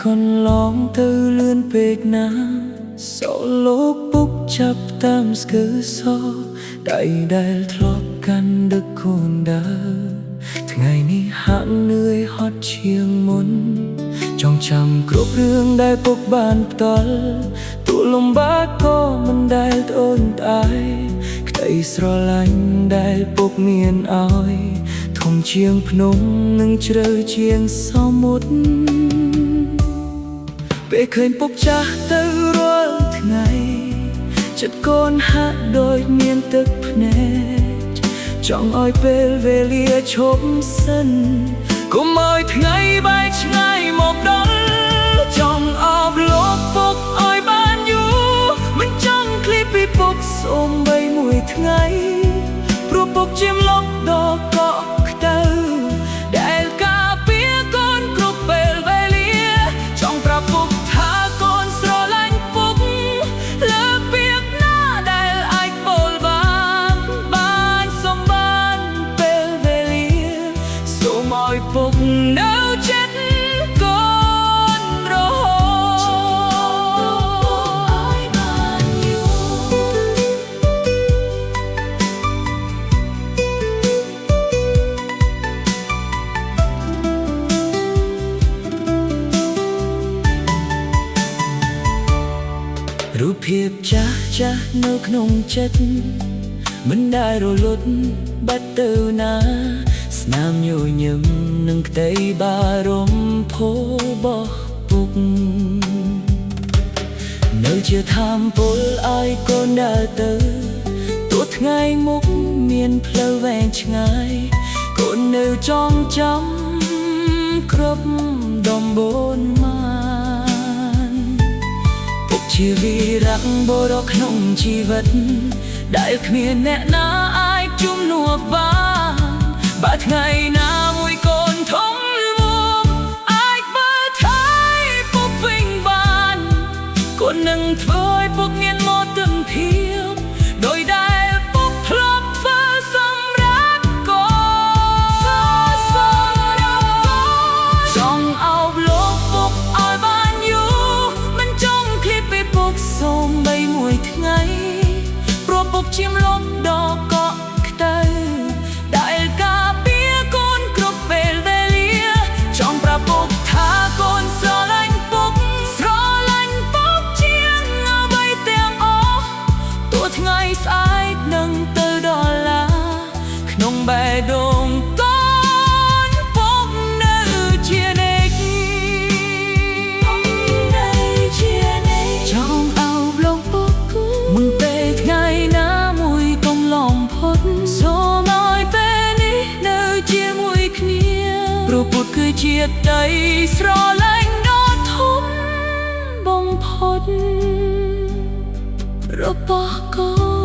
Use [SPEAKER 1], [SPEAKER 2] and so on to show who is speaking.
[SPEAKER 1] คนลองទៅលឿនពេកណាសោលោកពុកចាប់តាមស្គឺសដៃដែលធ្លាប់កាន់ដឹកខូនដើរថ្ងៃនេះហាក់នឿយហត់ជាងមុនចងចាំគ្រប់រឿងដែលពុកបានផ្ដល់ទូលំបាកក៏មិនដែលត្អូញត្អែក្តីស្រឡាញ់ដែលពុកមានឲ្យធំជាងភ្នំនិងជ្រៅជាងសមុទ្រពេលឃើញពុកចាស់ទៅរាល់ថ្ងៃចិត្តកូនហាក់ដូចមានទឹកភ្នែកចង់ឲ្យពេលវេលាឈប់សិនកុំឲ្យថ្ងៃបែកឆ្ងាយមកដល់ចង់អបលោកពុកឲ្យបានយូរមិនចង់ឃ្លីពីពុកសូម្បីមួយថ្ងៃព្រោះពុកជាមលប់ដល់កក់ខ្តៅដែលការពារកូនគ្រប់ពេលវេលាចង់ប្រាប់ពុកថាកូនស្រឡាញ់ពុកលើពីបណាដែលអាចពោលបានសំបានពេលវេលាសូមឲ្យពុកនៅចិត្តកូនរហូតរូបភាពចាស់នៅក្នុងចិត្តមិនដែលរលត់បាត់ទៅណាស្នាមញញឹមនឹងក្តីបារម្ភរបស់ពុកនៅជាធម៌ពលឲ្យកូនដើរទៅទោះថ្ងៃមុខមានផ្លូវវែងឆ្ងាយកូននៅចងចាំគ្រប់ដំបូន្មានពុកជាវីរៈបុរសក្នុងជីវិតដែលគ្មានអ្នកណាអាចជំនួសបានបើថ្ងៃណាមួយកូនធំល្មមអាចបើថែពុកវិញបានកូននឹងធ្វើឲ្យពុកមានមោទនភាពដោយដែលពុកធ្លាប់ធ្វើសម្រាប់កូនចង់អោបលោកពុកឲ្យបានយូរមិនចង់ឃ្លីបពីពុកសូម្បីមួយថ្ងៃព្រោះពុកជាមលប់ដល់កក់ខ្តៅដែលការពារកូនគ្រប់ពេលវេលាចង់ប្រាប់ពុកថាកូនស្រឡាញ់ពុកជាងអ្វីទាំងអស់ទោះថ្ងៃស្អែកនឹងទៅដល់ឡាក្នុងបេះដូងកូនពុកនៅជានិច្ចចង់អោបលោកពុកមុនពេលថ្ងៃណាមួយកុំឡងផុតសូមឲ្យពេលនេះនៅជាមួយគ្នាព្រោះពុតគឺជាដីស្រឡាញ់ដ៏ធំបំផុតរបស់កូន